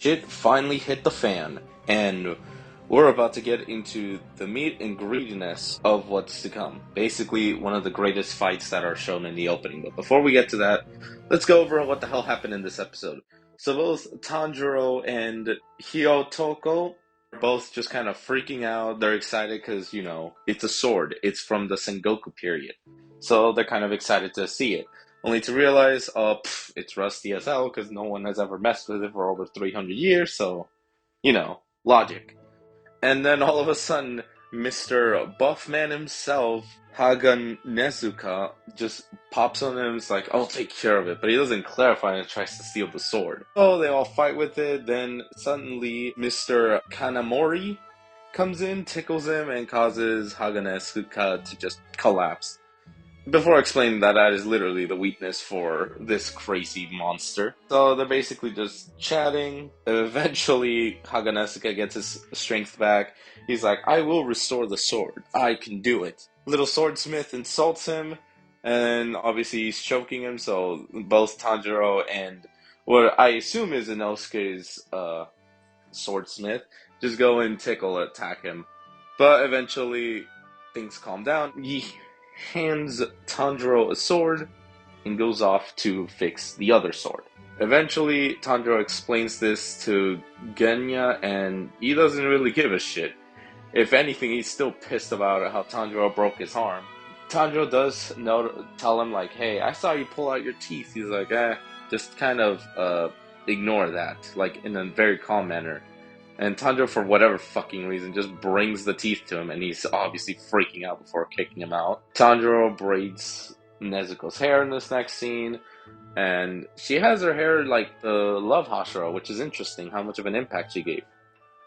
Shit finally hit the fan, and we're about to get into the meat and greediness of what's to come. Basically, one of the greatest fights that are shown in the opening. But before we get to that, let's go over what the hell happened in this episode. So both Tanjiro and Hyotoko are both just kind of freaking out. They're excited because, it's a sword. It's from the Sengoku period. So they're kind of excited to see it. Only to realize, it's rusty as hell because no one has ever messed with it for over 300 years, so, logic. And then all of a sudden, Mr. Buffman himself, Hagan Nezuka, just pops on him and is like, I'll take care of it. But he doesn't clarify and tries to steal the sword. So they all fight with it. Then suddenly, Mr. Kanamori comes in, tickles him, and causes Hagan Nezuka to just collapse. Before explaining that is literally the weakness for this crazy monster. So they're basically just chatting. Eventually, Haganesuka gets his strength back. He's like, I will restore the sword. I can do it. Little swordsmith insults him, and obviously he's choking him, so both Tanjiro and what I assume is Inosuke's swordsmith just go and attack him. But eventually, things calm down. He hands Tanjiro a sword and goes off to fix the other sword. Eventually, Tanjiro explains this to Genya, and he doesn't really give a shit. If anything, he's still pissed about how Tanjiro broke his arm. Tanjiro does tell him, like, hey, I saw you pull out your teeth. He's like, just kind of ignore that, like, in a very calm manner. And Tanjiro, for whatever fucking reason, just brings the teeth to him, and he's obviously freaking out before kicking him out. Tanjiro braids Nezuko's hair in this next scene, and she has her hair like the Love Hashira, which is interesting how much of an impact she gave.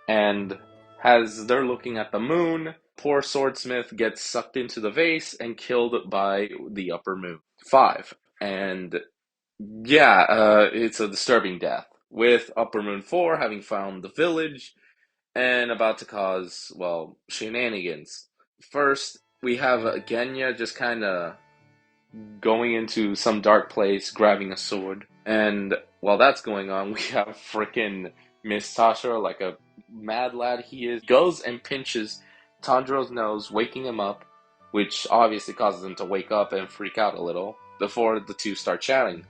And as they're looking at the moon, poor swordsmith gets sucked into the vase and killed by the upper moon. 5. And it's a disturbing death, with Upper Moon 4 having found the village and about to cause, shenanigans. First, we have Genya just kind of going into some dark place, grabbing a sword. And while that's going on, we have frickin' Miss Tasha, like a mad lad he is, goes and pinches Tanjiro's nose, waking him up, which obviously causes him to wake up and freak out a little before the two start chatting.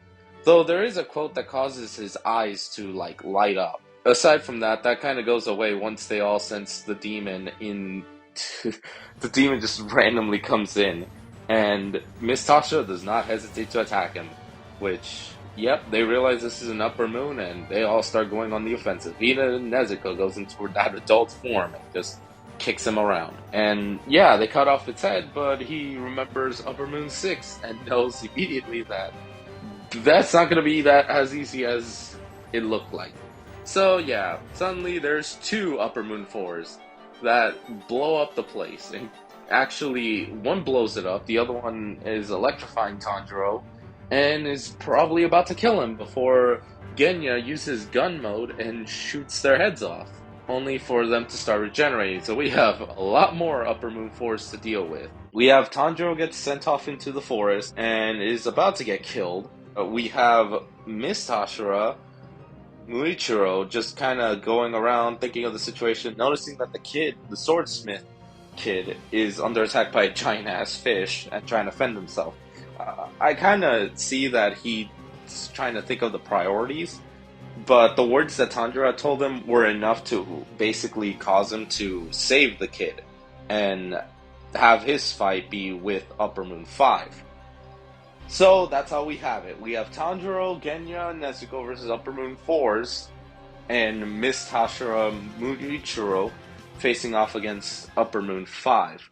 Though there is a quote that causes his eyes to, light up. Aside from that, that kind of goes away once they all sense the demon the demon just randomly comes in, and Miss Tasha does not hesitate to attack him, which, they realize this is an upper moon, and they all start going on the offensive. Even Nezuko goes into that adult form and just kicks him around. And they cut off its head, but he remembers Upper Moon 6 and knows immediately that that's not going to be that as easy as it looked like. So suddenly there's 2 Upper Moon 4s that blow up the place. And actually, one blows it up, the other one is electrifying Tanjiro, and is probably about to kill him before Genya uses gun mode and shoots their heads off, only for them to start regenerating. So we have a lot more Upper Moon 4s to deal with. We have Tanjiro gets sent off into the forest and is about to get killed. We have Miss Tashira, Muichiro, just kind of going around thinking of the situation, noticing that the swordsmith kid, is under attack by a giant-ass fish and trying to defend himself. I kind of see that he's trying to think of the priorities, but the words that Tanjiro told him were enough to basically cause him to save the kid and have his fight be with Upper Moon 5. So that's how we have it. We have Tanjiro, Genya, and Nezuko versus Upper Moon 4s, and Miss Tashira Muichiro facing off against Upper Moon 5.